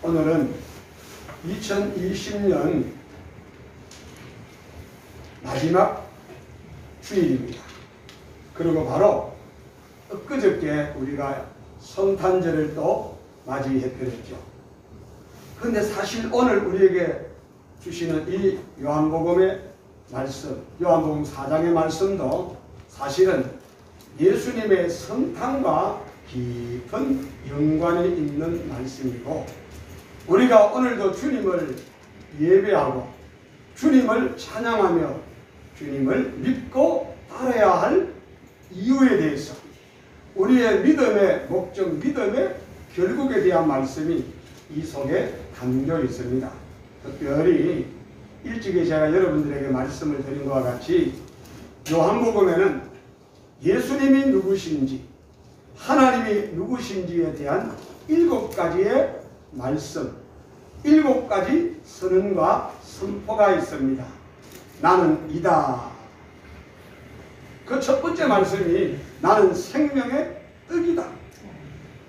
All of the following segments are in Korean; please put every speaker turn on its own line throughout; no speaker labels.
오늘은 2020년 마지막 주일입니다. 그리고 바로 엊그저께 우리가 성탄절을 또 맞이해드렸죠. 그런데 사실 오늘 우리에게 주시는 이 요한복음의 말씀, 요한복음 4장의 말씀도 사실은 예수님의 성탄과 깊은 연관이 있는 말씀이고, 우리가 오늘도 주님을 예배하고 주님을 찬양하며 주님을 믿고 따라야 할 이유에 대해서 우리의 믿음의 목적, 믿음의 결국에 대한 말씀이 이 속에 담겨 있습니다. 특별히 일찍이 제가 여러분들에게 말씀을 드린 것과 같이 요한복음에는 예수님이 누구신지, 하나님이 누구신지에 대한 7가지의 말씀, 7가지 선언과 선포가 있습니다. 나는 이다. 그 첫 번째 말씀이 나는 생명의 떡이다.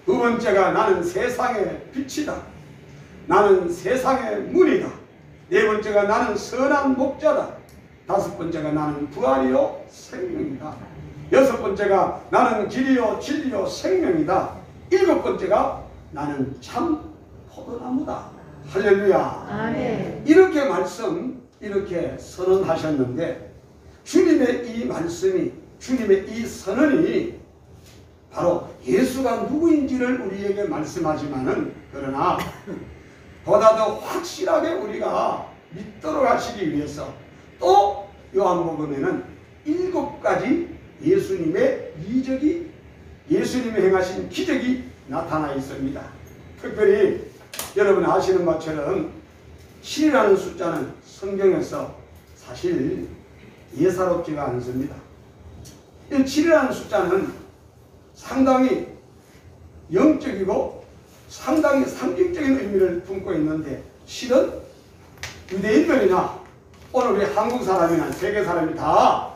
두 번째가 나는 세상의 빛이다. 나는 세상의 문이다. 네 번째가 나는 선한 목자다. 다섯 번째가 나는 부활이요 생명이다. 여섯 번째가 나는 길이요 진리요 생명이다. 일곱 번째가 나는 참 포도나무다. 할렐루야.
아멘.
이렇게 이렇게 선언하셨는데, 주님의 이 말씀이, 주님의 이 선언이 바로 예수가 누구인지를 우리에게 말씀하지만은, 그러나 보다 더 확실하게 우리가 믿도록 하시기 위해서 또 요한복음에는 7가지 예수님의 이적이, 예수님이 행하신 기적이 나타나 있습니다. 특별히 여러분 아시는 것처럼 7이라는 숫자는 성경에서 사실 예사롭지가 않습니다. 이 7이라는 숫자는 상당히 영적이고 상당히 상징적인 의미를 품고 있는데, 실은 유대인들이나 오늘 우리 한국 사람이나 세계 사람이 다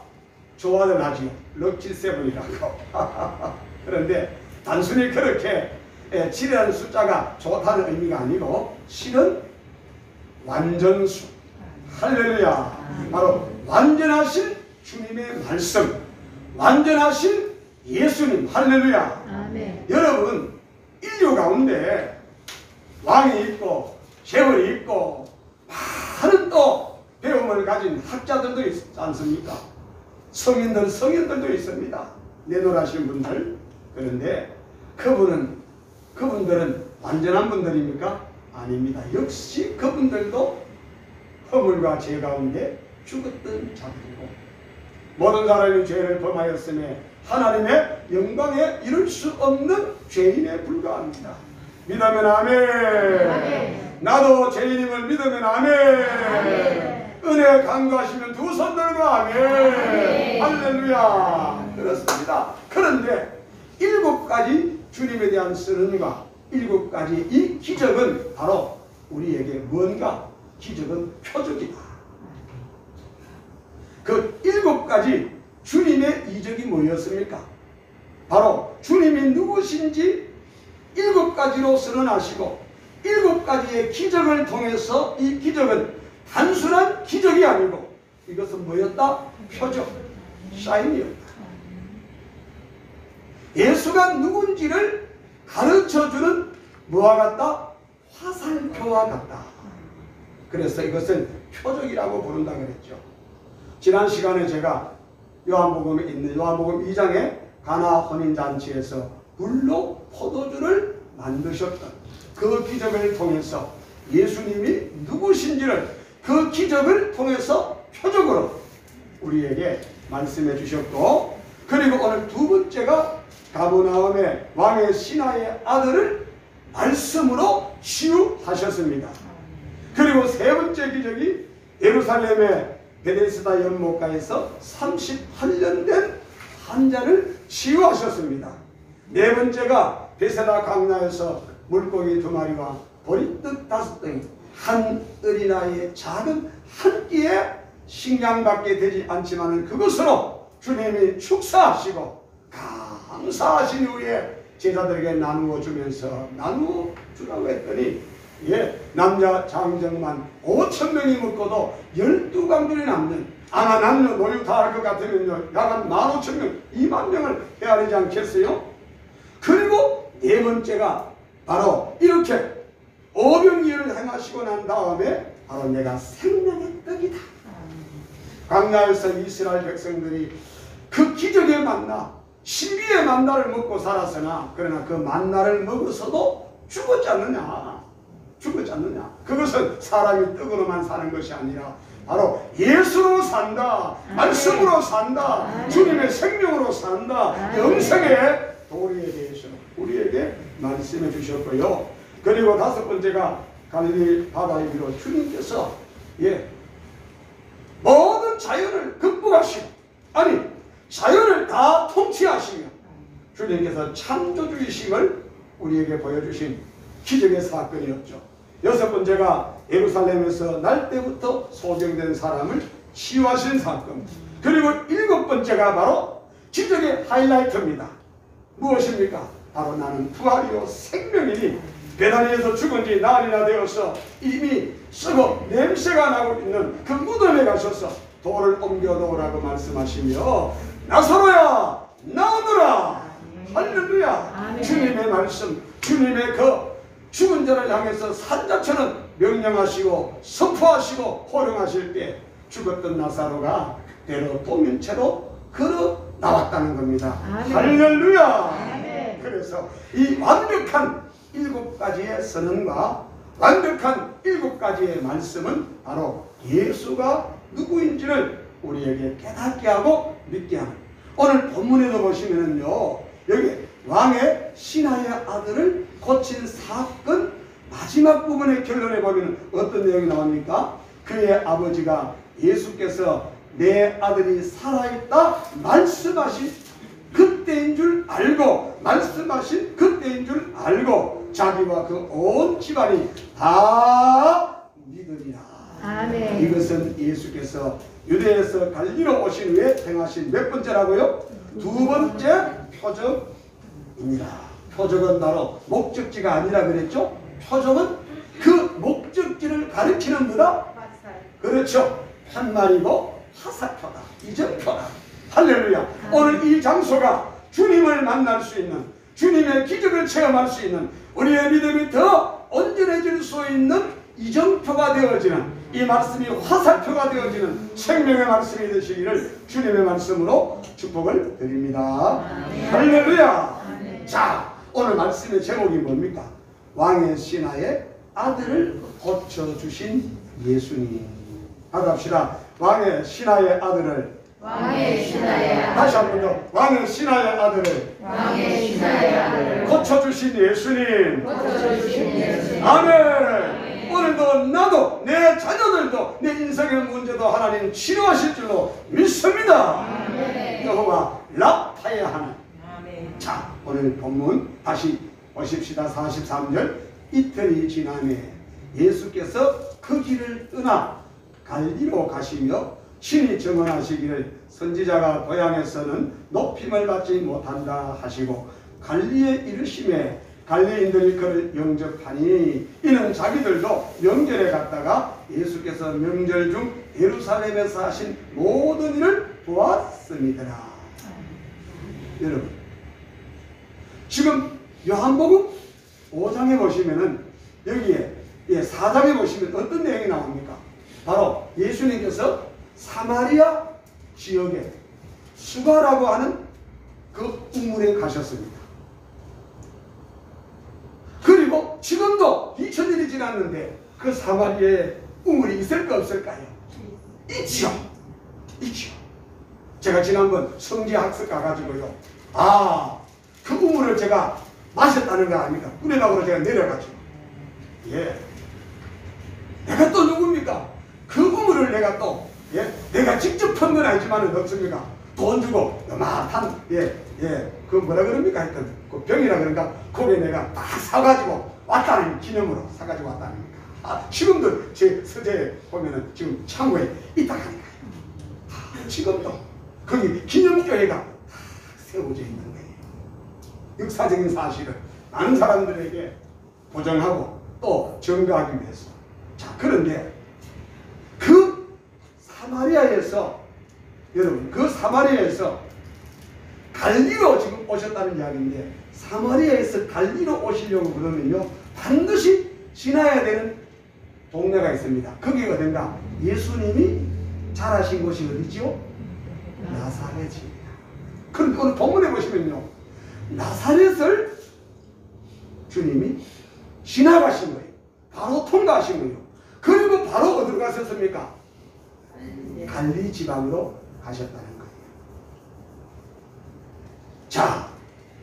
좋아들 하지요. 럭키 세븐이라고. 그런데 단순히 그렇게 7이라는 숫자가 좋다는 의미가 아니고, 실은 완전수. 할렐루야. 바로 완전하신 주님의 말씀, 완전하신 예수님. 할렐루야.
아멘.
여러분, 인류 가운데 왕이 있고 재벌이 있고 많은 또 배움을 가진 학자들도 있지 않습니까? 성인들도 있습니다. 내노라신 분들. 그런데 그분들은 완전한 분들입니까? 아닙니다. 역시 그분들도 허물과 죄 가운데 죽었던 자들이고, 모든 사람이 죄를 범하였음에 하나님의 영광에 이룰 수 없는 죄인에 불과합니다. 믿으면 아멘.
아멘.
나도 죄인임을 믿으면 아멘.
아멘.
은혜 간구하시면 두 손 들고 아멘.
아멘.
할렐루야. 그렇습니다. 그런데 7가지 주님에 대한 선언과 7가지 이 기적은 바로 우리에게 뭔가, 기적은 표적이다. 그 7가지 주님의 이적이 뭐였습니까? 바로 주님이 누구신지 7가지로 선언하시고, 7가지의 기적을 통해서 이 기적은 단순한 기적이 아니고 이것은 뭐였다? 표적, 사인이었다. 예수가 누군지를 가르쳐주는 뭐와 같다? 화살표와 같다. 그래서 이것은 표적이라고 부른다 그랬죠. 지난 시간에 제가 요한복음에 있는 요한복음 2장의 가나 혼인잔치에서 불로 포도주를 만드셨던 그 기적을 통해서 예수님이 누구신지를 그 기적을 통해서 표적으로 우리에게 말씀해 주셨고, 그리고 오늘 두 번째가 가버나움의 왕의 신하의 아들을 말씀으로 치유하셨습니다. 그리고 세 번째 기적이 예루살렘의 베데스다 연못가에서 38년 된 환자를 치유하셨습니다. 네 번째가 베세다 강야에서 물고기 2마리와 보리떡 5덩이, 한 어린아이의 작은 한 끼에 식량밖에 되지 않지만 그것으로 주님이 축사하시고 감사하신 후에 제자들에게 나누어 주면서 나누어 주라고 했더니 남자 장정만 5,000명이 먹고도 12강들이 남는, 아마 남녀 노유 다 할 것 같으면요 약 한 15,000명, 20,000명을 헤아리지 않겠어요? 그리고 네 번째가 바로 이렇게 오병이어를 행하시고 난 다음에 바로 내가 생명의 떡이다. 광야에서 이스라엘 백성들이 그 기적의 만나, 신비의 만나를 먹고 살았으나 그러나 그 만나를 먹어서도 죽었지 않느냐. 죽었지 않느냐. 그것은 사람이 떡으로만 사는 것이 아니라 바로 예수로 산다, 말씀으로 산다, 주님의 생명으로 산다, 영생의 도리에 대해서 우리에게 말씀해 주셨고요. 그리고 다섯 번째가 갈릴리 바다 위로 주님께서 모든 자연을 극복하시고, 아니 자연을 다 통치하시며 주님께서 창조주의심을 우리에게 보여주신 기적의 사건이었죠. 여섯 번째가 예루살렘에서 날 때부터 소경된 사람을 치유하신 사건. 그리고 일곱 번째가 바로 기적의 하이라이트입니다. 무엇입니까? 바로 나는 부활이요 생명이니 베다니에서 죽은 지 나흘이나 되어서 이미 썩어 냄새가 나고 있는 그 무덤에 가셔서 돌을 옮겨 놓으라고 말씀하시며 나사로야 나오너라. 할렐루야. 주님의 말씀, 주님의 그 죽은 자를 향해서 산자처럼 명령하시고 선포하시고 호령하실 때 죽었던 나사로가 대로 도면체로 걸어 나왔다는 겁니다. 할렐루야. 그래서 이 완벽한 7가지의 선언과 완벽한 7가지의 말씀은 바로 예수가 누구인지를 우리에게 깨닫게 하고 믿게 하는, 오늘 본문에도 보시면은요 여기 왕의 신하의 아들을 고친 사건 마지막 부분의 결론에 보면 어떤 내용이 나옵니까? 그의 아버지가 예수께서 내 아들이 살아있다 말씀하신 그때인 줄 알고, 말씀하신 그때인 줄 알고 자기와 그 온 집안이 다 믿으리라. 아멘. 이것은 예수께서 유대에서 갈릴리로 오신 후에 행하신 몇 번째라고요? 두 번째 표적입니다. 표적은 바로 목적지가 아니라 그랬죠? 표적은 그 목적지를 가리키는 거다. 그렇죠. 한마리고 화살표다. 이정표다. 할렐루야. 오늘 이 장소가 주님을 만날 수 있는, 주님의 기적을 체험할 수 있는, 우리의 믿음이 더 온전해질 수 있는 이정표가 되어지는, 이 말씀이 화살표가 되어지는 생명의 말씀이 되시기를 주님의 말씀으로 축복을 드립니다. 할렐루야. 자, 오늘 말씀의 제목이 뭡니까? 왕의 신하의 아들을 고쳐주신 예수님. 하답시다. 왕의 신하의 아들을,
왕의 신하의 아들,
다시 한 번 더, 왕의 신하의 아들을,
왕의 신하의 아들,
고쳐주신 예수님.
고쳐주신 예수님.
아멘. 오늘도 나도 내 자녀들도 내 인생의 문제도 하나님 치료하실 줄로 믿습니다. 여호와 라파야 하는. 자, 오늘 본문 다시 보십시다. 43절. 이틀이 지나매 예수께서 그 길을 떠나 갈릴리로 가시며 친히 증언하시기를 선지자가 고향에서는 높임을 받지 못한다 하시고 갈릴리에 이르심에 갈릴리인들이 그를 영접하니 이는 자기들도 명절에 갔다가 예수께서 명절 중 예루살렘에서 하신 모든 일을 보았음이더라. 여러분, 지금 요한복음 5장에 보시면은 여기에 4장에 보시면 어떤 내용이 나옵니까? 바로 예수님께서 사마리아 지역에 수가라고 하는 그 우물에 가셨습니다. 그리고 지금도 2000년이 지났는데 그 사마리아에 우물이 있을까 없을까요? 있죠. 있죠. 제가 지난번 성지학습 가가지고요, 그 우물을 제가 마셨다는 거 아닙니까? 꾸레각으로 제가 내려가지고, 내가 또 누굽니까? 그 우물을 내가 또, 내가 직접 편 건 아니지만은 없습니까? 돈 주고 요만한, 그 뭐라 그럽니까? 하여튼 그 병이라 그런가? 거기에 내가 딱 사가지고 왔다는 기념으로 사가지고 왔다는 겁니까? 지금도 제 서재에 보면은 지금 창고에 있다 하니까요. 지금도 거기 기념교회가 세워져 있는 거예요. 역사적인 사실을 많은 사람들에게 보정하고 또 증거하기 위해서. 자, 그런데 그 사마리아에서, 여러분, 그 사마리아에서 갈리로 지금 오셨다는 이야기인데, 사마리아에서 갈리로 오시려고 그러면요, 반드시 지나야 되는 동네가 있습니다. 그게 어딘가? 예수님이 자라신 곳이 어디죠? 나사렛입니다. 그럼 오늘 본문에 보시면요, 나사렛을 주님이 지나가신 거예요. 바로 통과하신 거예요. 그리고 바로 어디로 가셨습니까? 갈리 지방으로 가셨다는 거예요. 자,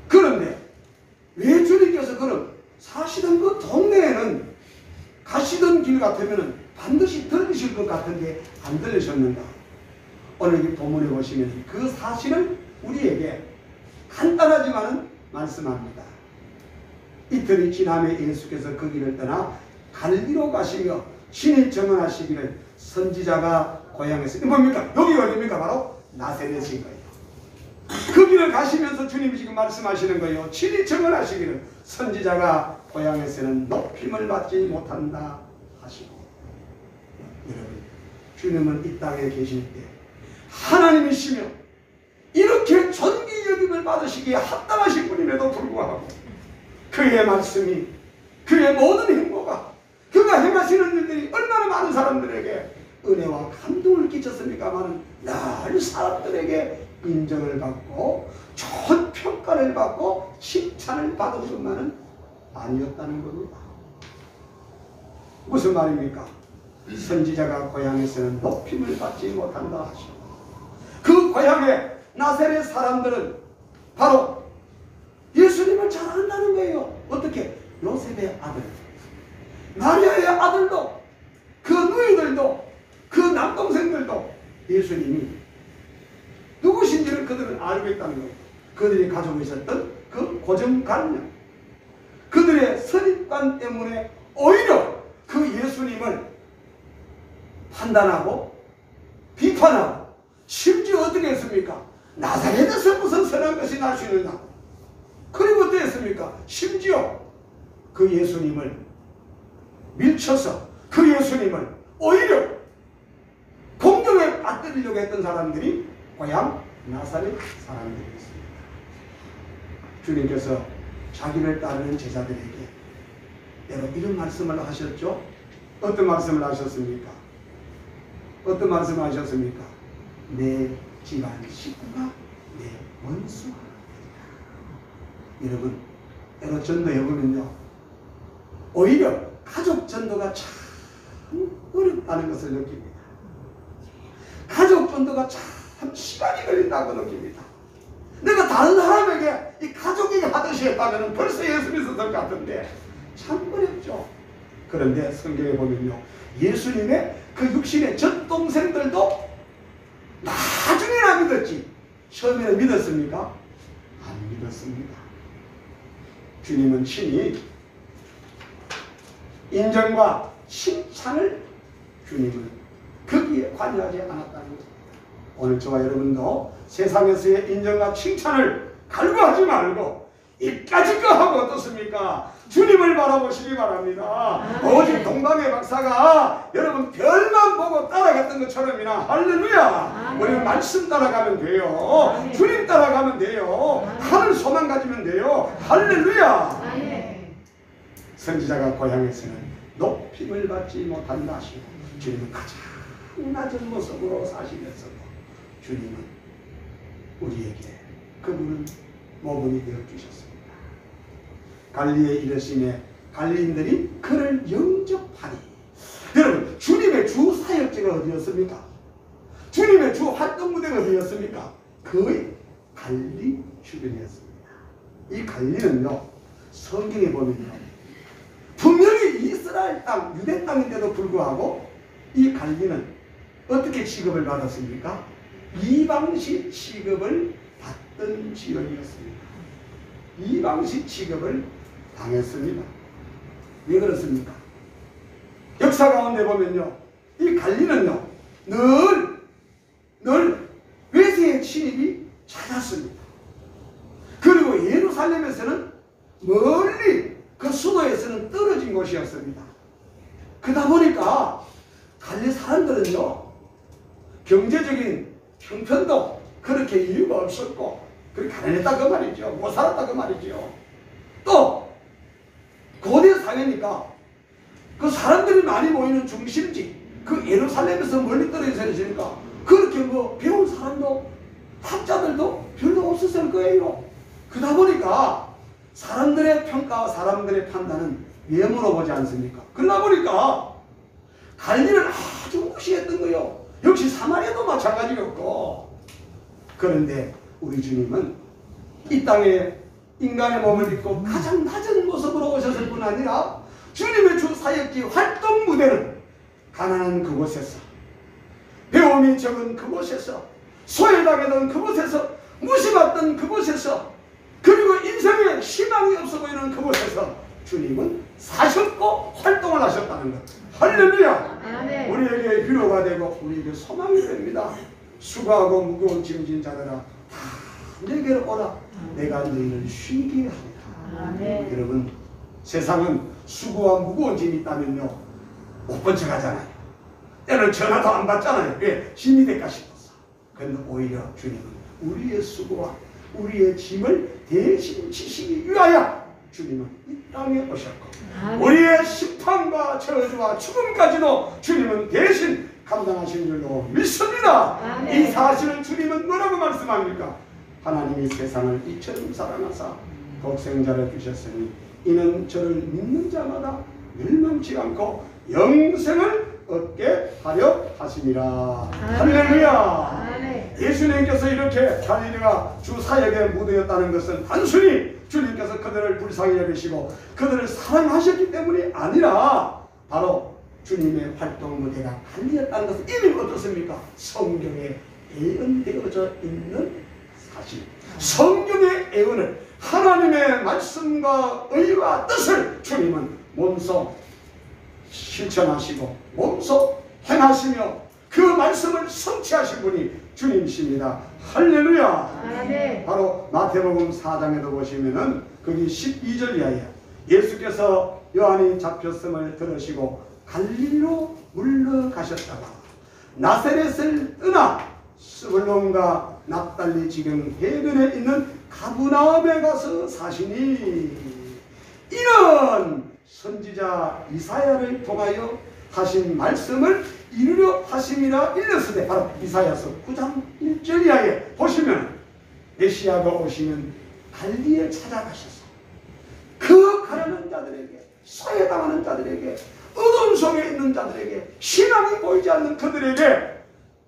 그런데 왜 주님께서 그럼 사시던 그 동네에는 가시던 길 같으면 반드시 들으실 것 같은데 안 들으셨는가? 오늘 이 본문에 보시면 그 사실을 우리에게 간단하지만은 말씀합니다. 이틀이 지남에 예수께서 그 길을 떠나 갈리로 가시며 신이 정언하시기를 선지자가 고향에서, 뭡니까? 여기가 어디입니까? 바로 나사렛인 거예요. 그 길을 가시면서 주님이 지금 말씀하시는 거예요. 친히 정언하시기를 선지자가 고향에서는 높임을 받지 못한다 하시고. 여러분, 주님은 이 땅에 계실 때 하나님이시며 이렇게 존귀 여김을 받으시기에 합당하신 분임에도 불구하고 그의 말씀이, 그의 모든 행보가, 그가 행하시는 일들이 얼마나 많은 사람들에게 은혜와 감동을 끼쳤습니까마는 늘 사람들에게 인정을 받고 좋은 평가를 받고 칭찬을 받은 것만은 아니었다는 겁니다. 무슨 말입니까? 선지자가 고향에서는 높임을 받지 못한다 하시고, 그 고향의 나사렛 사람들은 바로 예수님을 잘 안다는 거예요. 어떻게? 요셉의 아들, 마리아의 아들도, 그 누이들도, 그 남동생들도 예수님이 누구신지를 그들은 알고 있다는 거예요. 그들이 가지고 있었던 그 고정관념, 그들의 선입관 때문에 오히려 그 예수님을 판단하고 비판하고, 심지어 어떻게 했습니까? 나사렛에서 무슨 선한 것이 날 수 있느냐? 그리고 어떻게 했습니까? 심지어 그 예수님을 밀쳐서 그 예수님을 오히려 공경에 빠뜨리려고 했던 사람들이 고향 나사렛 사람들이었습니다. 주님께서 자기를 따르는 제자들에게 여러분 이런 말씀을 하셨죠? 어떤 말씀을 하셨습니까? 어떤 말씀을 하셨습니까? 내 집안 식구가 내 원수가 되리라. 여러분 전도해보면요, 오히려 가족 전도가 참 어렵다는 것을 느낍니다. 가족 전도가 참 시간이 걸린다고 느낍니다. 내가 다른 사람에게 이 가족이 하듯이 했다면 벌써 예수 믿었을 것 같은데 참 어렵죠. 그런데 성경에 보면요, 예수님의 그 육신의 젖동생들도 나중에나 믿었지 처음에는 믿었습니까? 안 믿었습니다. 주님은 친히 인정과 칭찬을 주님은 거기에 관여하지 않았다는 겁니다. 오늘 저와 여러분도 세상에서의 인정과 칭찬을 갈구하지 말고 이까짓 거 하고 어떻습니까? 주님을 바라보시기 바랍니다. 오직 동방의 박사가 여러분 별만 보고 따라갔던 것처럼이나 할렐루야, 우리는 말씀 따라가면 돼요. 주님 따라가면 돼요. 하늘 소망 가지면 돼요. 할렐루야. 선지자가 고향에서는 높임을 받지 못한다 하시고, 주님은 가장 낮은 모습으로 사시면서도 주님은 우리에게 그분은 모범이 되어 주셨습니다. 갈리에 이르시매 갈리인들이 그를 영접하니. 여러분, 주님의 주 사역지가 어디였습니까? 주님의 주 활동 무대가 어디였습니까? 거의 갈리 주변이었습니다. 이 갈리는요, 성경에 보면요, 분명히 이스라엘 땅, 유대 땅인데도 불구하고 이 갈리는 어떻게 취급을 받았습니까? 이방식 취급을 받던 지역이었습니다. 이방식 취급을 당했습니다. 왜 그렇습니까? 역사 가운데 보면요, 이 갈리는요, 늘 외세의 침입이 잦았습니다. 그리고 예루살렘에서는 멀리 그 수도에서는 떨어진 곳이었습니다. 그러다 보니까 갈릴 사람들은요, 경제적인 형편도 그렇게 이유가 없었고 그렇게 가난했다 그 말이죠. 못 살았다 그 말이죠. 또 고대 사회니까 그 사람들이 많이 모이는 중심지 그 예루살렘에서 멀리 떨어져 있으니까 그렇게 뭐 배운 사람도 학자들도 별로 없었을 거예요. 그러다 보니까 사람들의 평가와 사람들의 판단은 외모로 보지 않습니까? 그러다 보니까 갈릴은 아주 무시했던 거예요. 역시 사마리아도 마찬가지였고. 그런데 우리 주님은 이 땅에 인간의 몸을 입고 가장 낮은 모습으로 오셨을 뿐 아니라 주님의 주 사역지 활동 무대는 가난한 그곳에서, 배움이 적은 그곳에서, 소외당했던 그곳에서, 무시받던 그곳에서, 그리고 인생에 희망이 없어 보이는 그곳에서 주님은 사셨고 활동을 하셨다는 것. 할렐루야!
아멘.
우리에게 위로가 되고 우리에게 소망이 됩니다. 수고하고 무거운 짐진 자들아 다 내게로 오라. 내가 너희를 쉬게 하리라.
아멘.
여러분, 세상은 수고와 무거운 짐이 있다면요 못 본 척 하잖아요. 때는 전화도 안 받잖아요. 왜? 짐이 될까 싶어서. 그런데 오히려 주님은 우리의 수고와 우리의 짐을 대신 지시기 위하여 주님은 이 땅에 오셨고,
아멘.
우리의 심판과 저주와 죽음까지도 주님은 대신 감당하신 줄로 믿습니다.
아멘.
이 사실을 주님은 뭐라고 말씀합니까? 하나님이 세상을 이처럼 사랑하사 독생자를 주셨으니 이는 저를 믿는 자마다 멸망치 않고 영생을 얻게 하려 하심이라. 할렐루야.
아멘.
예수님께서 이렇게 갈릴리가 주 사역의 무대였다는 것은 단순히 주님께서 그들을 불쌍히 여기시고 그들을 사랑하셨기 때문이 아니라 바로 주님의 활동 무대가 갈릴리였다는 것은 이미 어떻습니까? 성경에 예언되어져 있는 사실. 성경의 예언을, 하나님의 말씀과 의와 뜻을 주님은 몸소 실천하시고 몸소 행하시며 그 말씀을 성취하신 분이 주님이십니다. 할렐루야.
아멘.
바로 마태복음 4장에도 보시면은 거기 12절 이하에 예수께서 요한이 잡혔음을 들으시고 갈릴리로 물러가셨다가 나사렛을 떠나 스불론과 납달리 지경 해변에 있는 가브나움에 가서 사시니 이는 선지자 이사야를 통하여 하신 말씀을 이루려 하심이라 일렀으되, 바로 이사야서 9장 1절 이하에 보시면 메시아가 오시면 갈릴리에 찾아가셔서 그 가난한 자들에게, 소외당하는 자들에게, 어둠 속에 있는 자들에게, 희망이 보이지 않는 그들에게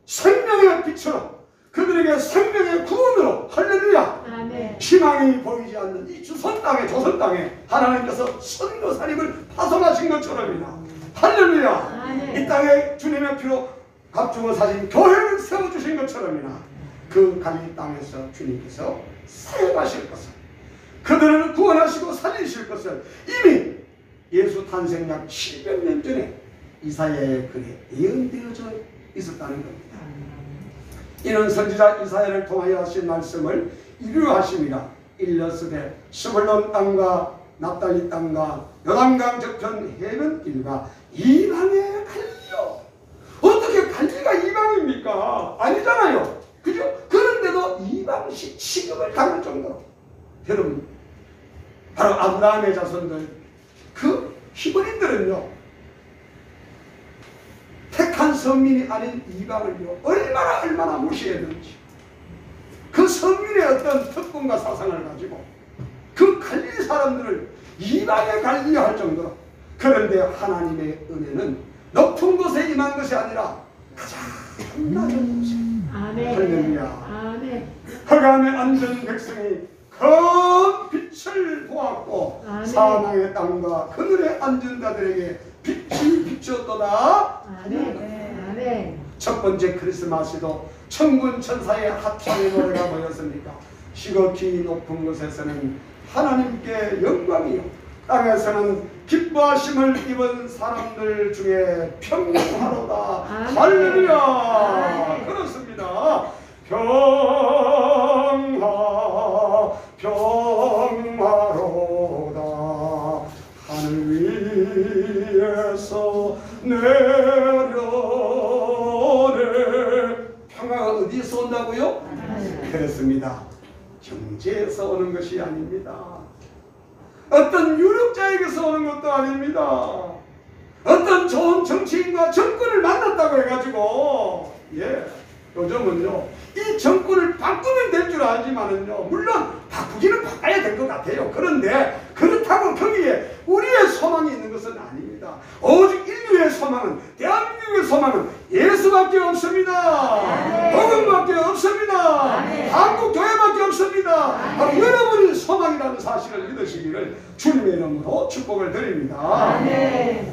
생명의 빛으로, 그들에게 생명의 구원으로, 할렐루야,
아멘.
희망이 보이지 않는 이 주선 땅에, 조선 땅에 하나님께서 선교사님을 파송하신 것처럼이나, 할렐루야,
아멘.
이 땅에 주님의 피로 갑주어 사신 교회를 세워주신 것처럼이나 그 갈릴리 땅에서 주님께서 사역하실 것을, 그들을 구원하시고 살리실 것을 이미 예수 탄생 약 700년 전에 이사야의 글에 예언되어져 있었다는 겁니다. 이는 선지자 이사야를 통하여 하신 말씀을 이루려 하심이라 일렀으되 스불론 땅과 납달리 땅과 요단강 저편 해변길과 이방의 갈릴리요. 어떻게 갈릴리가 이방입니까? 아니잖아요. 그죠? 그런데도 이방시 취급을 당할 정도로, 여러분, 바로 아브라함의 자손들, 그 히브리들은요 택한 선민이 아닌 이방을요 얼마나 무시했는지, 그 선민의 어떤 특권과 사상을 가지고 그 갈릴리 사람들을 이방에 갈리려 할 정도로. 그런데 하나님의 은혜는 높은 곳에 임한 것이 아니라 가장 낮은 곳에,
아멘.
할렐루야,
아멘.
흑암에 앉은 백성이 큰 빛을 보았고
아멘.
사망의 땅과 그늘에 앉은 자들에게 빛이 비추었도다.
아멘. 아멘.
첫 번째 크리스마스도 천군 천사의 합창의 노래가 뭐였습니까? 시각히 높은 곳에서는 하나님께 영광이요, 땅에서는 기뻐하심을 입은 사람들 중에 평화로다.
아멘.
할렐루야.
아멘.
그렇습니다. 평화로다. 하늘 위 하늘에서 내려오네. 평화가 어디에서 온다고요? 그렇습니다. 경제에서 오는 것이 아닙니다. 어떤 유력자에게서 오는 것도 아닙니다. 어떤 좋은 정치인과 정권을 만났다고 해가지고 요즘은요 이 정권을 바꾸면 될 줄 알지만은요 물론 바꾸기는 바꿔야 될 것 같아요. 그런데 그렇다고 거기에 우리의 소망이 있는 것은 아닙니다. 오직 인류의 소망은, 대한민국의 소망은 예수밖에 없습니다. 복음밖에 없습니다. 한국 교회밖에 없습니다. 바로 여러분이 소망이라는 사실을 믿으시기를 주님의 이름으로 축복을 드립니다.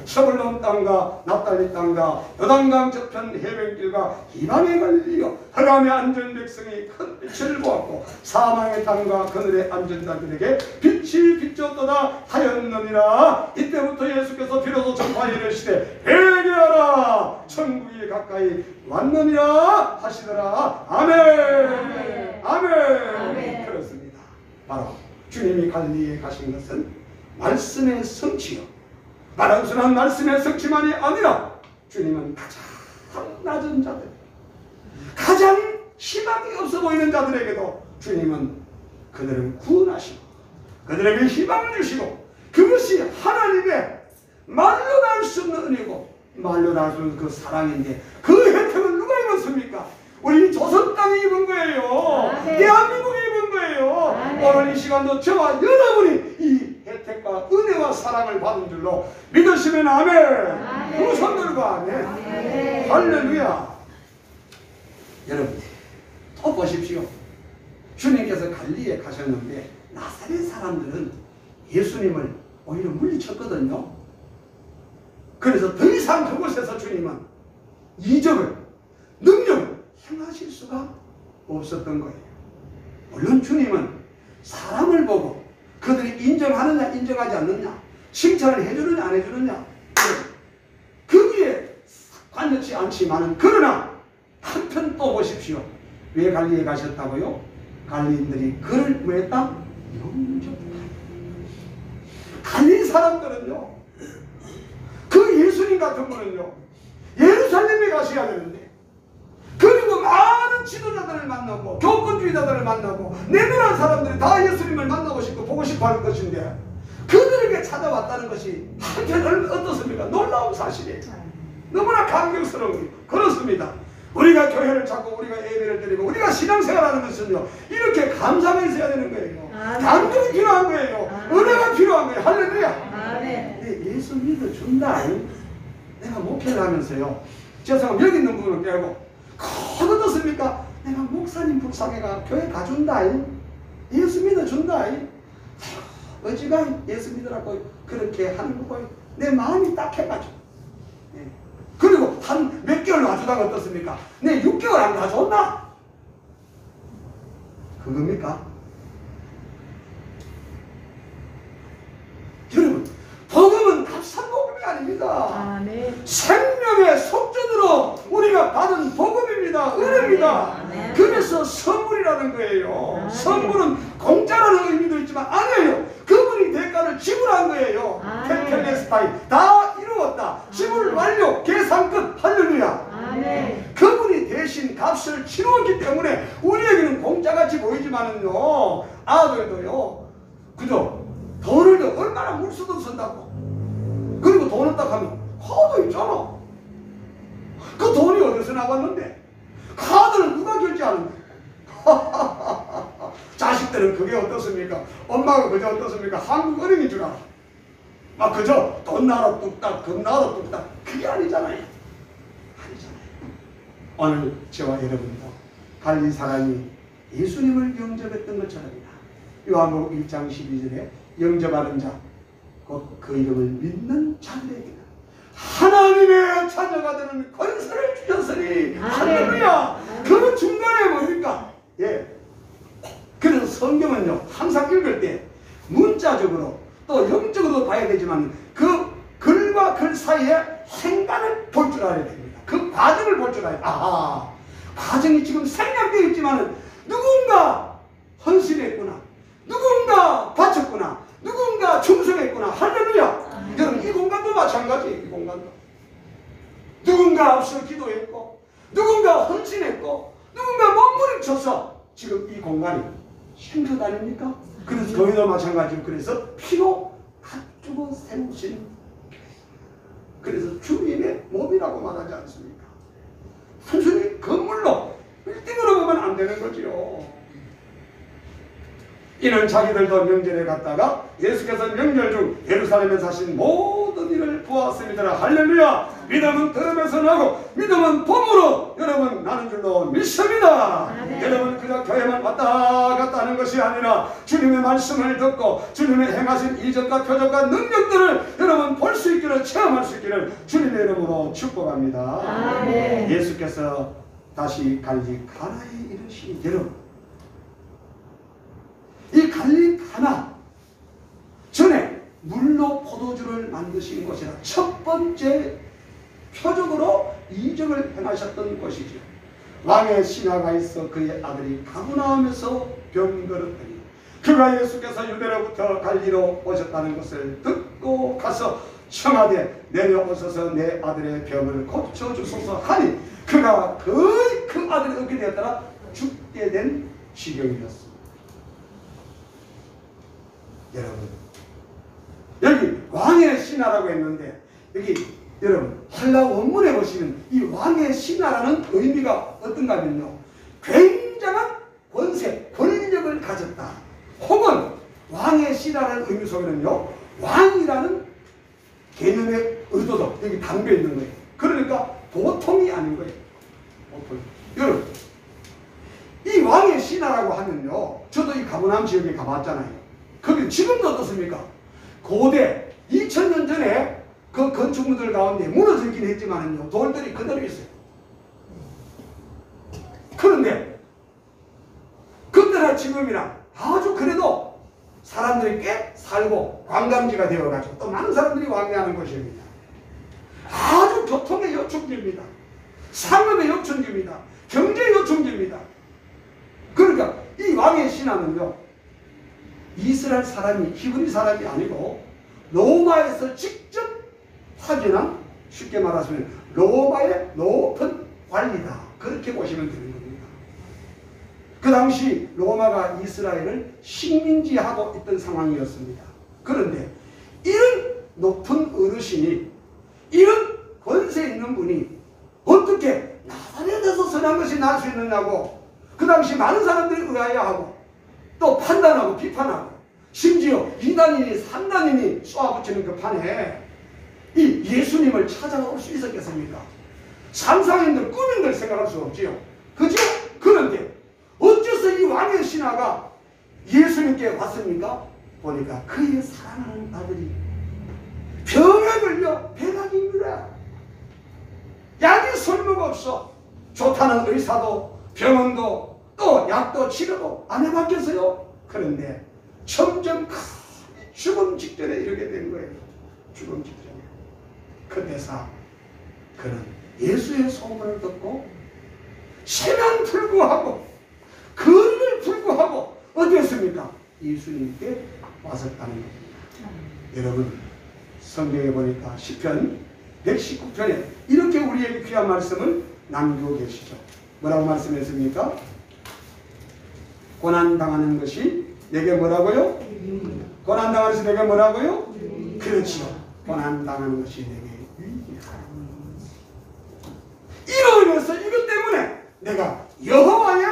서불론 땅과 납달리 땅과 요단강 저편 해변길과 이방에 걸리어 흑암에 앉은 백성이 큰 빛을 보았고 사망의 땅과 그늘에 앉은 자들에게 빛이 비쳤도다 하였느니라. 이때부터 예수께서 비로소 전파에 이르시되 회개하라 천국이 가까이 왔느니라 하시더라. 아멘. 아멘. 그렇습니다. 바로 주님이 갈릴리에 가신 것은 말씀의 성취요, 단순한 말씀의 성취만이 아니라 주님은 가장 낮은 자들, 가장 희망이 없어 보이는 자들에게도 주님은 그들을 구원하시고 그들에게 희망을 주시고, 그것이 하나님의 말로 날 수 없는 은혜고 말로 날 수 없는 그 사랑인데 그 혜택은 누가 입었습니까? 우리 조선 땅이 입은 거예요. 대한민국이 입은 거예요. 오늘 이 시간도 저와 여러분이 이 혜택과 은혜와 사랑을 받은 줄로 믿으시면 아멘. 두 손들과 아멘. 할렐루야. 여러분 또 보십시오. 주님께서 갈릴리에 가셨는데 나사렛 사람들은 예수님을 오히려 물리쳤거든요. 그래서 더 이상 그곳에서 주님은 이적을, 능력을 행하실 수가 없었던 거예요. 물론 주님은 사람을 보고 그들이 인정하느냐 인정하지 않느냐, 칭찬을 해주느냐 안 해주느냐 거기에 관여치 않지만은, 그러나 한편 또 보십시오. 왜 갈릴리에 가셨다고요? 갈릴리인들이 그를 뭐 했다? 영접하다. 갈릴리 사람들은요, 그 예수님 같은 분은요 예루살렘에 가셔야 되는데, 그리고 많은 지도자들을 만나고 교권주의자들을 만나고 내노란 사람들이 다 예수님을 만나고 싶고 보고 싶어 할 것인데 그들에게 찾아왔다는 것이 한편 어떻습니까? 놀라운 사실이에요. 너무나 감격스러운 거예요. 그렇습니다. 우리가 교회를 찾고 우리가 예배를 드리고 우리가 신앙생활하는 것은요 이렇게 감사가 있어야 되는 거예요. 감동이 필요한 거예요. 은혜가 필요한 거예요. 할렐루야. 네, 예수 믿어준다. 내가 목회를 하면서요, 죄송합니다, 여기 있는 분을 빼고 큰 어떻습니까? 내가 목사님 불쌍해가 교회 가준다. 예수 믿어준다. 어지가 예수 믿으라고 그렇게 하는 거고 내 마음이 딱해가지고, 그리고 한 몇 개월 놔주다가 어떻습니까? 내 6개월 안 가줬나? 그겁니까? 여러분, 복음은 값싼 복음이 아닙니다. 생명의 속전으로 우리가 받은 복음입니다. 은혜입니다. 그래서 선물이라는 거예요. 선물은 공짜라는 의미도 있지만 아니에요. 그분이 대가를 지불한 거예요. 테텔레스타이 다 이루었다. 지불 완료. 계산 끝. 할렐루야. 그분이 대신 값을 치루었기 때문에 우리에게는 공짜같이 보이지만은요, 아들도요 그죠? 돈을 얼마나 물수도 쓴다고. 그리고 돈을 딱 하면 카드 있잖아. 그 돈이 어디서 나왔는데? 카드는 누가 결제하는데? 자식들은 그게 어떻습니까? 엄마가 그저 어떻습니까? 한국은행인 줄 알아. 막 그저 돈 나라 뚝딱, 돈 나라 뚝딱. 그게 아니잖아요. 아니잖아요. 오늘 저와 여러분도 갈릴리 사람이 예수님을 영접했던 것처럼이다. 요한복음 1장 12절에 영접하는 자, 곧 그 이름을 믿는 자들에게는 하나님의 자녀가 되는 권세를 주셨으니. 할렐루야. 그 중간에 뭡니까? 그래서 성경은요 항상 읽을 때 문자적으로 또 영적으로 봐야 되지만 그 글과 글 사이에 행간을 볼 줄 알아야 됩니다. 그 과정을 볼 줄 알아야 돼요. 아하, 과정이 지금 생략되어 있지만 누군가 헌신했구나, 누군가 바쳤구나, 누군가 충성했구나. 할렐루야. 여러분, 이 공간도 마찬가지. 이 공간 공간도. 누군가 앞서 기도했고, 누군가 헌신했고, 누군가 몸부림쳐서 지금 이 공간이 생겨 다닙니까? 그래서 교회도 마찬가지고, 그래서 피로 갖추고 세우신, 그래서 주님의 몸이라고 말하지 않습니까? 단순히 건물로 빌딩으로 보면 안 되는 거지요. 이는 자기들도 명절에 갔다가 예수께서 명절 중 예루살렘에 사신 모든 일을 보았습니다. 할렐루야. 믿음은 들으면서 나고 믿음은 봄으로 여러분 나는 줄로 믿습니다. 여러분 그저 교회만 왔다 갔다 하는 것이 아니라 주님의 말씀을 듣고 주님의 행하신 이적과 표적과 능력들을 여러분 볼 수 있기를, 체험할 수 있기를 주님의 이름으로 축복합니다.
아멘.
예수께서 다시 갈리 가나에 이르시니, 여러분 이 갈리 가나 전에 물로 포도주를 만드신 곳이라 첫 번째 표적으로 이적을 행하셨던 곳이죠. 왕의 신하가 있어 그의 아들이 가문하면서 병들었더니 그가 예수께서 유대로부터 갈리로 오셨다는 것을 듣고 가서 청하되 내려오셔서 내 아들의 병을 고쳐주소서 하니 그가 거의 그 아들이 얻게 되었더라 죽게 된 지경이었습니다. 여러분 여기 왕의 신하라고 했는데 여기 여러분 헬라 원문에 보시면 이 왕의 신하라는 의미가 어떤가 하면요, 굉장한 권세, 권력을 가졌다, 혹은 왕의 신하라는 의미 속에는요 왕이라는 개념의 의도도 여기 담겨 있는 거예요. 그러니까 보통이 아닌 거예요. 보통. 여러분 이 왕의 신하라고 하면요, 저도 이 가문함 지역에 가봤잖아요. 거기 지금도 어떻습니까? 고대 2000년 전에 그 건축물들 가운데 무너지긴 했지만요 돌들이 그대로 있어요. 그런데 그때나 지금이나 아주 그래도 사람들이 꽤 살고 관광지가 되어가지고 또 많은 사람들이 왕래하는 곳입니다. 아주 교통의 요충지입니다. 상업의 요충지입니다. 경제의 요충지입니다. 그러니까 이 왕의 신하는요 이스라엘 사람이, 히브리 사람이 아니고 로마에서 직접 파견한, 쉽게 말하시면 로마의 높은 관리다, 그렇게 보시면 되는 겁니다. 그 당시 로마가 이스라엘을 식민지하고 있던 상황이었습니다. 그런데 이런 높은 어르신이, 이런 권세 있는 분이 어떻게 나사렛에서 선한 것이 날 수 있느냐고 그 당시 많은 사람들이 의아해하고 또 판단하고 비판하고, 심지어 2단이니 3단이니 쏘아붙이는 그 판에 이 예수님을 찾아올 수 있었겠습니까? 상상인들, 꿈인들 생각할 수 없지요. 그죠? 그런데 어째서 이 왕의 신하가 예수님께 왔습니까? 보니까 그의 사랑하는 아들이 병에 걸려 배가 힘들어요. 약이 쓸모없어. 좋다는 의사도 병원도 또 약도 치료도 안 해봤겠어요? 그런데 점점 죽음 직전에 이르게 된 거예요. 죽음 직전에. 그때서 그는 예수의 소문을 듣고 세면 불구하고 거리를 불구하고 어땠습니까? 예수님께 왔었다는 겁니다. 여러분 성경에 보니까 시편 119편에 이렇게 우리에게 귀한 말씀을 남기고 계시죠. 뭐라고 말씀했습니까? 고난당하는 것이 내게 뭐라고요? 고난당하는 것이 내게 뭐라고요? 그렇지요. 고난당하는 것이 내게 유익이다. 이로 인해서 이것 때문에 내가 여호와의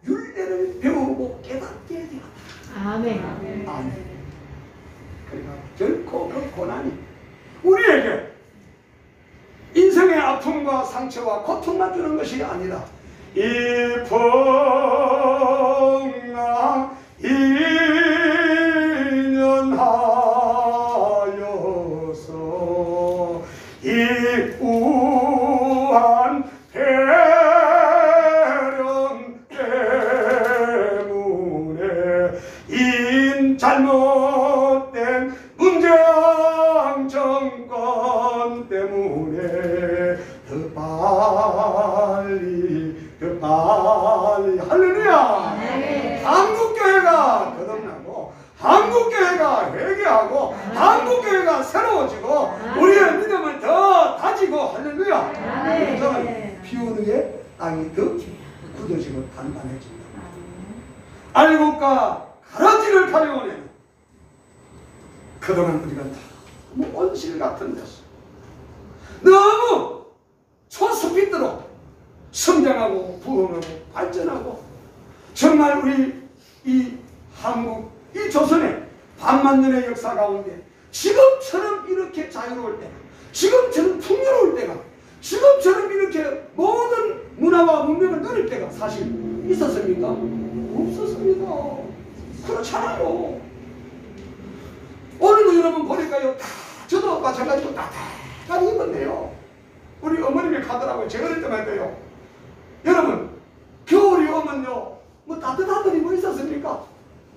율례를 배우고 깨닫게 되었다.
아멘.
아멘. 그러니까 결코 그 고난이 우리에게 인생의 아픔과 상처와 고통만 주는 것이 아니라 이 풍랑 인연하여서 이 우한 배령 때문에 인 잘못된 문재왕 정권 때문에 더 빨리 할렐루야.
네.
한국교회가 거듭나고 한국교회가 회개하고 한국교회가 새로워지고 우리의 믿음을 더 땅이 더 굳어지고 단단해진다. 알곡과 가라지를 가려오네. 그동안 우리가 너무 온실 같은 데서 너무 초스피드로 성장하고 부흥하고 발전하고 정말 우리 이 한국 이 조선의 반만년의 역사 가운데 지금처럼 이렇게 자유로울 때가, 지금처럼 풍요로울 때가, 지금처럼 이렇게 모든 문화와 문명을 누릴 때가 사실 있었습니까? 없었습니다. 그렇잖아요. 오늘도 여러분 보니까요, 다 저도 마찬가지로 따뜻하게 입었네요. 우리 어머님이 가더라고요. 제가 어릴 때만 해도요. 여러분, 겨울이 오면요, 뭐 따뜻한 일이 뭐 있었습니까?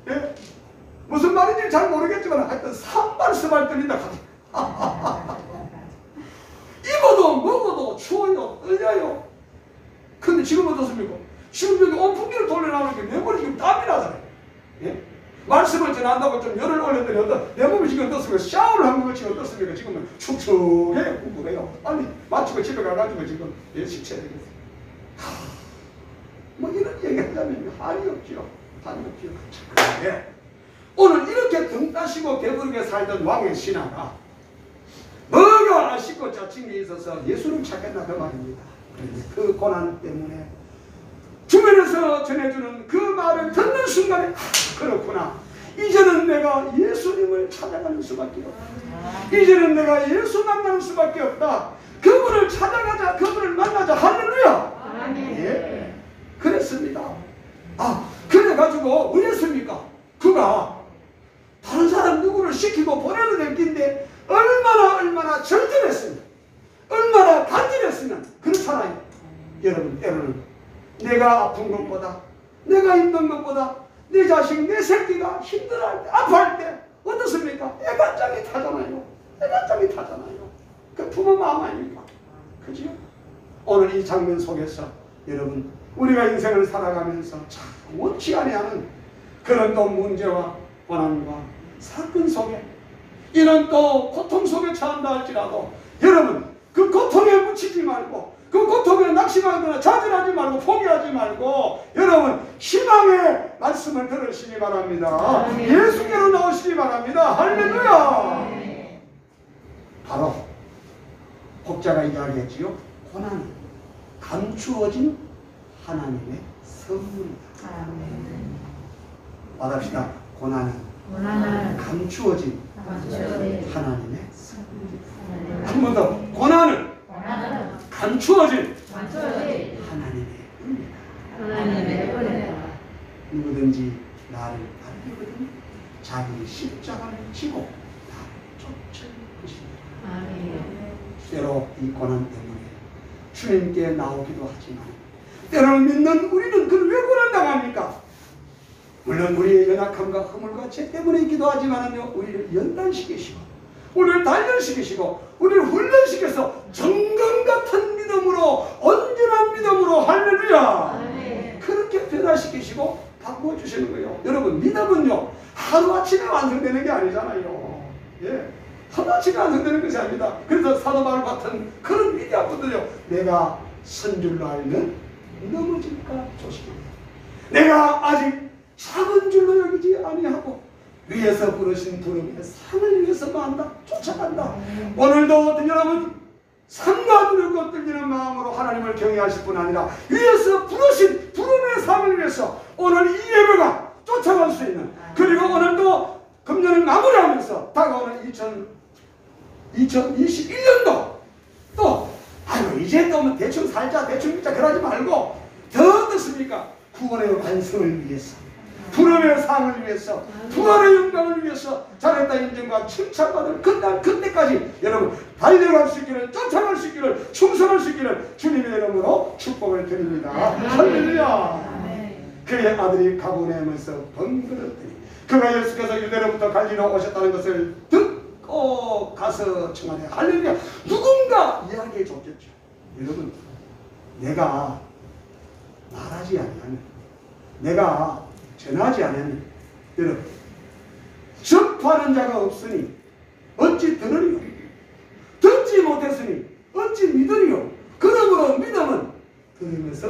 예? 무슨 말인지 잘 모르겠지만 하여튼 산발 스발 떨린다 하더라고요. 입어도 먹어도 추워요, 떨려요. 근데 지금 어떻습니까? 지금 여기 온풍기를 돌려놔는 게 내 머리 지금 땀이 나잖아요. 예? 말씀을 전한다고 좀 열을 올렸더니 내 몸이 지금 어떻습니까? 샤워를 한 것이 어떻습니까? 지금은 축축해요, 궁금해요. 빨리 마치고 집에 가가지고 지금 식혀야 되겠어요. 뭐 이런 얘기 하자면 한이 없죠. 한이 없죠. 그런데 오늘 이렇게 등 따시고 배부르게 살던 왕의 신하가 뭐가 아쉽고 짜친 게 있어서 예수를 찾겠나 그 말입니다. 그 고난 때문에 주변에서 전해주는 그 말을 듣는 순간에 그렇구나. 이제는 내가 예수님을 찾아가는 수밖에 없다. 이제는 내가 예수 만나는 수밖에 없다. 그분을 찾아가자. 그분을 만나자. 할렐루야. 예. 그랬습니다. 그래가지고 어땠습니까? 그가 다른 사람 누구를 시키고 보내는 냈긴데 얼마나 절절했으면, 얼마나 간절했으면 그렇잖아요. 여러분, 때로는 내가 아픈 것보다, 내가 힘든 것보다 내 자식, 내 새끼가 힘들어할 때, 아파할 때 어떻습니까? 애간장이 타잖아요. 애간장이 타잖아요. 그 부모 마음 아닙니까? 그죠? 오늘 이 장면 속에서 여러분, 우리가 인생을 살아가면서 참 원치 아니하는 그런 또 문제와 고난과 사건 속에 이런 또 고통 속에 처한다 할지라도 여러분, 그 고통에 묻히지 말고, 그 고통에 낙심하거나 좌절하지 말고 포기하지 말고 여러분 희망의 말씀을 들으시기 바랍니다. 예수께로 나오시기 바랍니다. 할렐루야. 바로 혹자가 이야기했지요. 고난은 감추어진 하나님의 선물이다. 말합시다. 고난은 감추어진 하나님의 선물이다. 한 번 더. 고난은 감추어진 하나님의 은혜다. 누구든지 나를 알거든 자기 십자가를 지고 나를 쫓을 것이다. 때로 이 고난 때문에 주님께 나오기도 하지만 때로는 믿는 우리는 그걸 왜 고난당합니까? 물론 우리의 연약함과 허물과 죄 때문에 있기도 하지만요, 우리를 연단시키시고 우리를 단련시키시고 우리를 훈련시켜서 정금 같은 믿음으로, 온전한 믿음으로, 할렐루야, 그렇게 변화시키시고 바꿔주시는 거예요. 여러분, 믿음은요 하루아침에 완성되는 게 아니잖아요. 예, 하루아침에 완성되는 것이 아닙니다. 그래서 사도 바울 같은 그런 위대한 분들요, 내가 선 줄로 알면 넘어질까 조심합니다. 내가 아직 작은 줄로 여기지 아니하고 위에서 부르신 부름의 상을 위해서 만다 쫓아간다. 오늘도 여러분 상과 두렵고 떨리는 마음으로 하나님을 경외하실 뿐 아니라 위에서 부르신 부름의 상을 위해서 오늘 이 예배가 쫓아갈 수 있는, 그리고 오늘도 금년을 마무리하면서 다가오는 2021년도 또 이제 또 뭐 대충 살자 대충 믿자 그러지 말고 더 어떻습니까? 구원의 완성을 위해서, 부름의 상을 위해서, 부활의 영광을 위해서 잘했다 인정과 칭찬받을 그날 그때까지 여러분 달려갈 수 있기를, 쫓아갈 수 있기를, 충성할 수 있기를 주님의 이름으로 축복을 드립니다. 할렐루야. 그의 아들이 가버나움에서 번거롭더니 그가 예수께서 유대로부터 갈리로 오셨다는 것을 듣고 가서 청하되 할렐루야. 누군가 이야기해 줬겠죠. 여러분, 내가 말하지 아니하면, 내가 전하지 않으면 여러분 접하는 자가 없으니 어찌 들으리요? 듣지 못했으니 어찌 믿으리요? 그러므로 믿음은 들으면서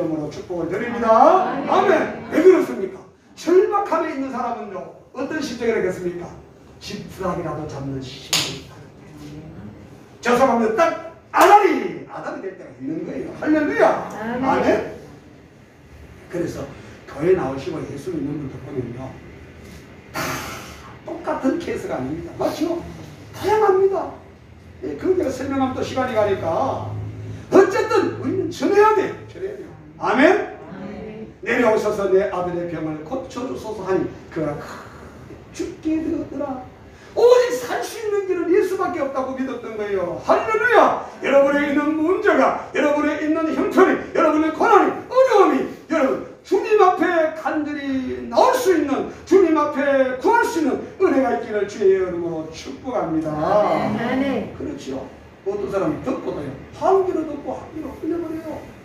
이름으로 축복을 드립니다. 아멘. 왜 그렇습니까? 절박함에 있는 사람은요, 어떤 심정이 되겠습니까? 지푸라기라도 잡는 심정이 있다. 저 사람은 딱 아담이 될 때가 있는 거예요. 할렐루야. 아멘. 그래서 교회 나오시고 예수 믿는 분들 보면요, 다 똑같은 케이스가 아닙니다. 맞죠? 다양합니다. 예, 그걸 제가 설명하면 또 시간이 가니까 어쨌든 우리는 전해야 돼요. 전해야 돼요. 아멘. 내려오셔서 내 아들의 병을 고쳐주소서 하니 그가 죽게 되었더라. 오직 살 수 있는 길은 예수밖에 없다고 믿었던 거예요. 할렐루야. 여러분에 있는 문제가, 여러분에 있는 형편이, 여러분의 고난이, 어려움이, 여러분 주님 앞에 간절히 나올 수 있는, 주님 앞에 구할 수 있는 은혜가 있기를 주의 이름으로 축복합니다.
아멘.
그렇죠. 어떤 사람이 듣고도요, 한귀로 듣고 한귀로 흘려버려요.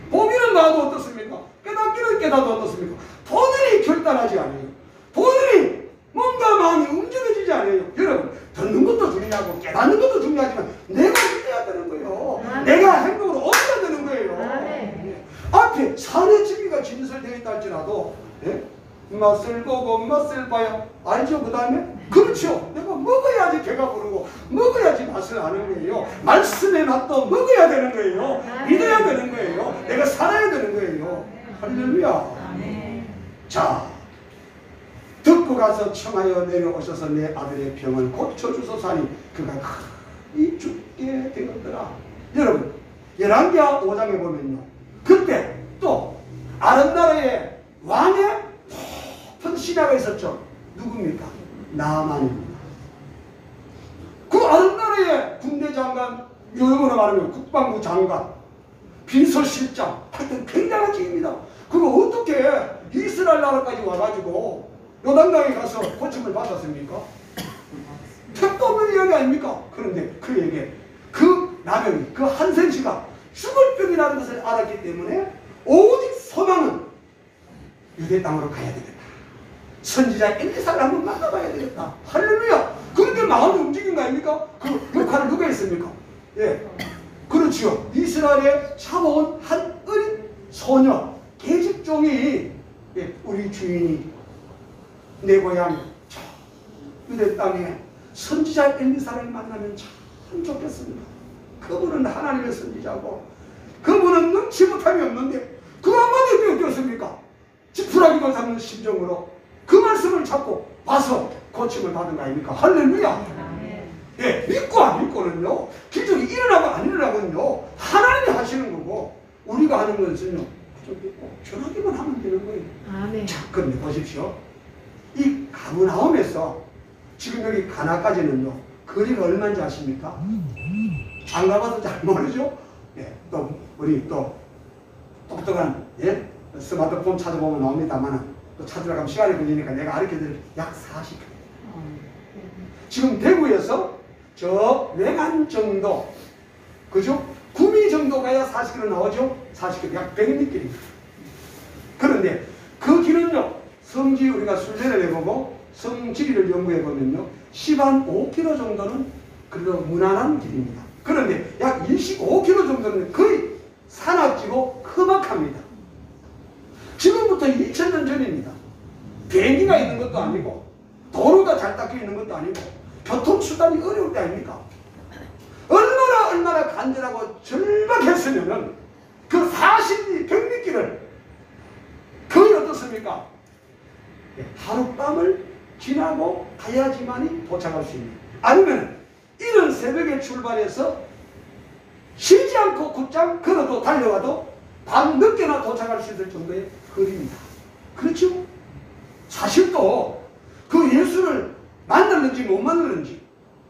보기는 봐도 어떻습니까? 깨닫기는 깨닫도 어떻습니까? 본인이 결단하지 않아요. 본인이 뭔가 마음이 움직여지지 않아요. 여러분, 듣는 것도 중요하고 깨닫는 것도 중요하지만 내가 믿어야 되는 거예요. 내가 행동으로 옮겨야 되는 거예요. 앞에 산의 지기가 진설되어 있다 할지라도, 예? 맛을 보고 맛을 봐야 알죠. 그 다음에 그렇죠. 내가 먹어야지 배가 부르고 먹어야지 맛을 아는 거예요. 말씀의 맛도 먹어야 되는 거예요. 믿어야 되는 거예요. 내가 살아야 되는 거예요. 할렐루야. 자, 듣고 가서 청하여 내려오셔서 내 아들의 병을 고쳐주소서 하니 그가 이 죽게 되었더라. 여러분, 열왕기하 5장에 보면요, 그때 또 아름나라의 왕의 높은 신하가 있었죠. 누굽니까? 나아만입니다. 그 아름나라의 군대 장관, 요즘으로 말하면 국방부 장관, 비서실장, 하여튼 굉장한 직입니다. 그거 어떻게 이스라엘 나라까지 와가지고 요단강에 가서 고침을 받았습니까? 택도 없는 이야기 아닙니까? 그런데 그에게 그 나병이, 그 한센시가 죽을 병이라는 것을 알았기 때문에 오직 소망은 유대 땅으로 가야 되겠다. 선지자 엘리사를 한번 만나봐야 되겠다. 할렐루야. 그렇게 마음이 움직인 거 아닙니까? 그 역할을 누가 했습니까? 예, 그렇지요. 이스라엘에 잡아온 한 어린 소녀, 계집종이, 예, 우리 주인이 내 고향 유대 땅에 선지자 엘리사를 만나면 참 좋겠습니다. 그분은 하나님의 선지자고 그분은 능치 못함이 없는데 그 한마디에 어떻습니까? 지푸라기도 잡는 심정으로 그 말씀을 잡고 봐서 고침을 받은 거 아닙니까? 할렐루야. 예, 믿고 안 믿고는요, 기적이 일어나고 안 일어나고는요, 하나님이 하시는 거고 우리가 하는 것은요, 좀 믿고 전하기만 하면 되는 거예요.
아멘.
자, 그런데 보십시오. 이 가브나움에서 지금 여기 가나까지는요, 거리가 얼마인지 아십니까? 안 가봐도 잘 모르죠? 예, 또 우리 또 똑똑한, 예, 스마트폰 찾아보면 나옵니다만 또 찾으러 가면 시간이 걸리니까 내가 가르쳐드릴 약 40km. 지금 대구에서 저 외관 정도, 그죠? 구미 정도 가야 40km 나오죠? 40km, 약 100m길입니다. 그런데 그 길은요, 성지 우리가 순례를 해보고 성지리를 연구해보면요, 15km 정도는 그래도 무난한 길입니다. 그런데 약 25km 정도는 거의 산악지고 험악합니다. 지금부터 2000년 전입니다. 비행기가 있는 것도 아니고 도로가 잘 닦여 있는 것도 아니고 교통수단이 어려울 때 아닙니까? 얼마나 간절하고 절박했으면은 그 40리 100리길을 거의 어떻습니까? 하룻밤을 지나고 가야지만이 도착할 수 있는, 아니면 이른 새벽에 출발해서 쉬지 않고 곧장 걸어도 달려가도 밤 늦게나 도착할 수 있을 정도의 거리입니다. 그렇죠? 사실 또 그 예수를 만났는지 못 만났는지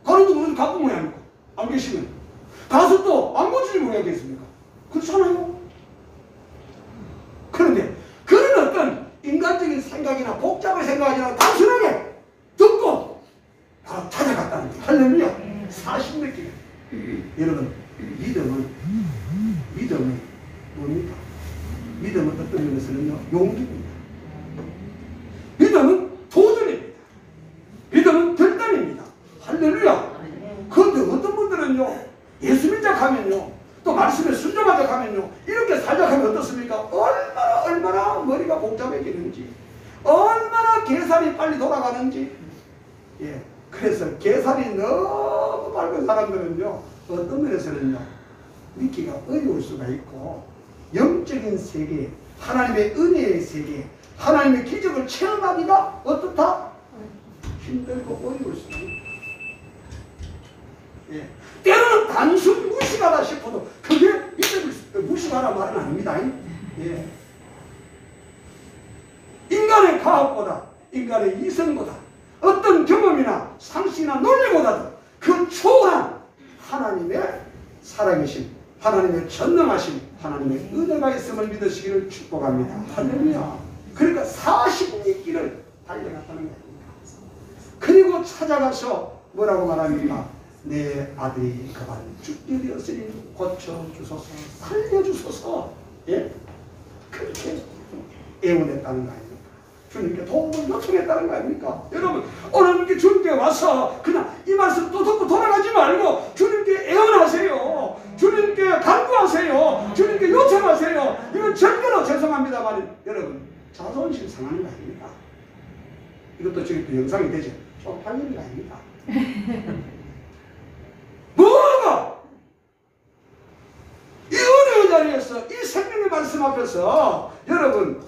그런도 무슨 갖고 모양이고 안 계시면 가서 또 안 고치지 모양이겠습니까? 그렇잖아요. 그런데 그런 어떤 인간적인 생각이나 복잡한 생각이 아니라 단순하게 듣고 바로 찾아갔다는 거예요. 할렐루야. 40몇 길. 여러분, 믿음은 뭡니까? 믿음은 어떤 면에서는요, 용기입니다. 믿음은 도전입니다. 믿음은 결단입니다. 할렐루야. 그런데 어떤 분들은요, 예수 믿자 하면요, 또 말씀에 순종하자 하면요, 이렇게 살자 생각하면 어떻습니까? 얼마나 머리가 복잡해지는지, 얼마나 계산이 빨리 돌아가는지. 예. 그래서 계산이 너무 밝은 사람들은요, 어떤 면에서는요, 믿기가 어려울 수가 있고, 영적인 세계, 하나님의 은혜의 세계, 하나님의 기적을 체험하기가 어떻다? 힘들고 어려울 수가 있다. 예. 때로는 단순 무식하다 싶어도 그게 믿음을 무식하라는 말은 아닙니다. 예. 인간의 과학보다, 인간의 이성보다, 어떤 경험이나 상식이나 논리보다도 그 초월한 하나님의 살아계심, 하나님의 전능하심, 하나님의 은혜가 있음을 믿으시기를 축복합니다. 할렐루야. 그러니까 40리 길을 달려갔다는 겁니다. 그리고 찾아가서 뭐라고 말합니까? 내 아들이 그만 죽게 되었으니 고쳐주소서, 살려주소서. 예? 그렇게 애원했다는 거 아닙니까? 주님께 도움을 요청했다는 거 아닙니까? 여러분, 오늘 주님께 와서 그냥 이 말씀 또 듣고 돌아가지 말고 주님께 애원하세요. 주님께 간구하세요. 주님께 요청하세요. 이건 절대로 죄송합니다만 여러분, 자존심 상하는 거 아닙니까? 이것도 지금 또 영상이 되죠. 쪽팔리는 거 아닙니까? 뭐가? 이 은혜의 자리에서 이 생명의 말씀 앞에서 여러분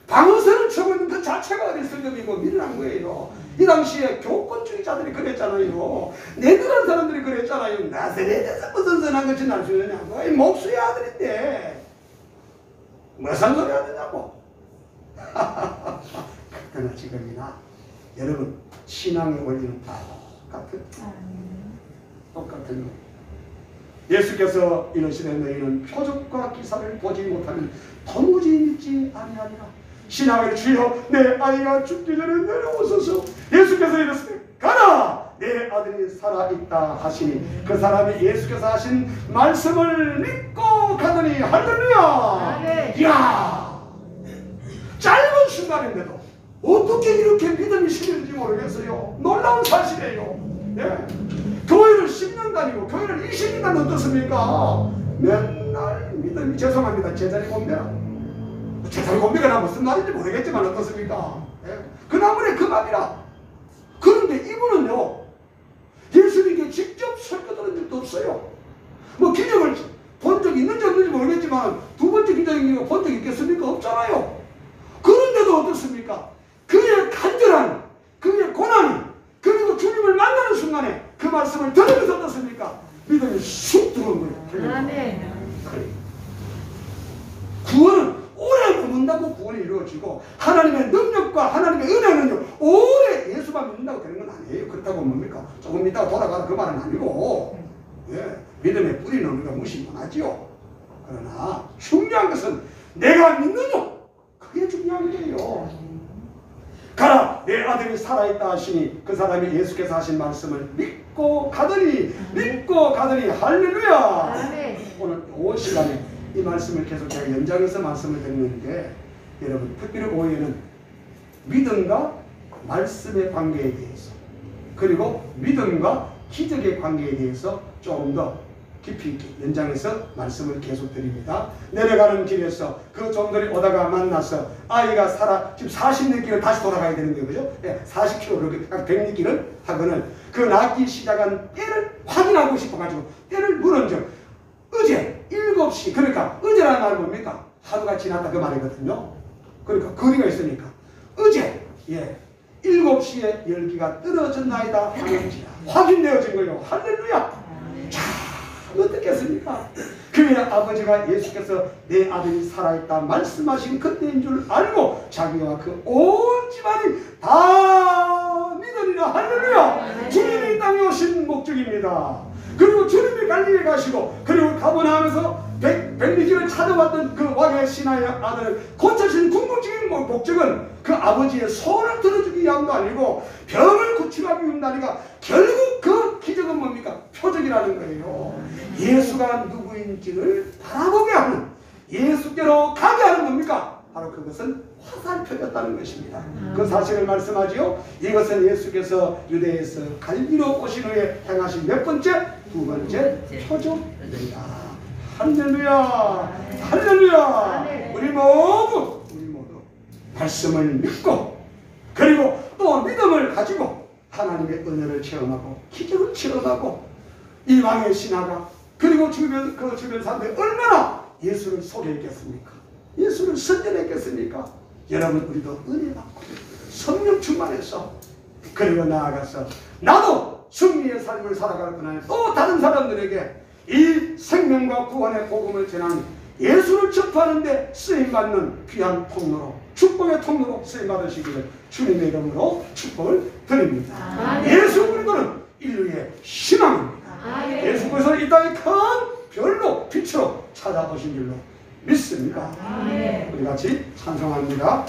방어선을 쳐고 있는 그 자체가 어리석음이고 미련한 거예요. 이 당시에 교권주의자들이 그랬잖아요. 내들한 사람들이 그랬잖아요. 나사렛에서 무슨 선한 것이 날 수 있느냐고. 이 목수의 아들인데 무슨 소리 하느냐고. 그러나 지금이나 여러분 신앙의 원리는 다 똑같은 거. 예수께서 이르시되 너희는 표적과 기사를 보지 못하면 도무지 믿지 아니하리라. 신앙을 주여 내 아이가 죽기 전에 내려오소서. 예수께서 이르시되 가라 내 아들이 살아있다 하시니 그 사람이 예수께서 하신 말씀을 믿고 가더니 할렐루야. 이야, 짧은 순간인데도 어떻게 이렇게 믿음이 실리는지 모르겠어요. 놀라운 사실이에요. 예. 교회를 10년 다니고 교회를 20년 어떻습니까? 맨날 믿음이, 죄송합니다, 제자리 곤배라. 제자리 곤배가 나 무슨 말인지 모르겠지만 어떻습니까? 예. 그 나물에 그 밥이라. 그런데 이분은요, 예수님께 직접 설교 들은 적도 없어요. 뭐 기적을 본 적이 있는지 없는지 모르겠지만 두 번째 기적이 본 적이 있겠습니까? 없잖아요. 그런데도 어떻습니까? 그의 간절한, 그의 고난이, 그리고 주님을 만나는 순간에 그 말씀을 들으면서 어떻습니까? 믿음이 쑥 들어온 거예요.
아멘.
구원은 오래 머문다고 구원이 이루어지고 하나님의 능력과 하나님의 은혜는요 오래 예수만 믿는다고 되는 건 아니에요. 그렇다고 뭡니까? 조금 있다가 돌아가라 그 말은 아니고, 예, 믿음의 뿌리는 우리가 무시 못하지요. 그러나 중요한 것은 내가 믿느냐, 그게 중요한 거예요. 가라 내 아들이 살아있다 하시니 그 사람이 예수께서 하신 말씀을 믿고 가더니 할렐루야.
아멘.
오늘 온 시간에 이 말씀을 계속 제가 연장해서 말씀을 드리는데, 여러분 특별히 오후에는 믿음과 말씀의 관계에 대해서, 그리고 믿음과 기적의 관계에 대해서 조금 더 깊이 있게 연장해서 말씀을 계속 드립니다. 내려가는 길에서 그 종들이 오다가 만나서 아이가 지금 40리 길을 다시 돌아가야 되는 거예요. 그죠? 40km, 100리 길을 하고는 그 낳기 시작한 때를 확인하고 싶어가지고 때를 물은 적, 어제 7시, 그러니까 어제라는 말은 뭡니까? 하루가 지났다 그 말이거든요. 그러니까 거리가 있으니까 어제 7시에 열기가 떨어졌나이다 하는지라 확인되어진 거예요. 할렐루야. 자, 어떻겠습니까? 그의 아버지가 예수께서 내 아들이 살아있다 말씀하신 그때인 줄 알고 자기와 그 온 집안이 다 믿으리라. 할렐루야. 주님이 이 땅에 오신 목적입니다. 그리고 주님이 갈릴리에 가시고, 그리고 가버나움에서 백리길을 찾아왔던 그 왕의 신하의 아들을 고쳐신 궁극적인 목적은 그 아버지의 소원을 들어주기 위함도 아니고 병을 고치기 위함도 아니라 결국 그 기적은 뭡니까? 표적이라는 거예요. 예수가 누구인지를 바라보게 하는, 예수께로 가게 하는 겁니까? 바로 그것은 화살표였다는 것입니다. 그 사실을 말씀하지요. 이것은 예수께서 유대에서 갈릴리로 오신 후에 행하신 몇 번째? 두 번째 표적입니다. 할렐루야. 할렐루야. 우리 모두 말씀을 믿고 그리고 또 믿음을 가지고 하나님의 은혜를 체험하고 기적을 체험하고 이방의 신하가 그리고 주변 사람들이 얼마나 예수를 소개했겠습니까? 예수를 선전했겠습니까? 여러분 우리도 은혜 받고 성령 충만해서 그리고 나아가서 나도 승리의 삶을 살아갈 뿐 아니라 또 다른 사람들에게 이 생명과 구원의 복음을 전하는 예수를 접하는데 쓰임받는 귀한 통로로 축복의 통로로 쓰임받으시기를 주님의 이름으로 축복을 드립니다. 예수 그리스도는 인류의 희망입니다. 예수께서 이 땅에 큰 별로 빛으로 찾아오신 줄로 믿습니다. 우리 같이 찬송합니다.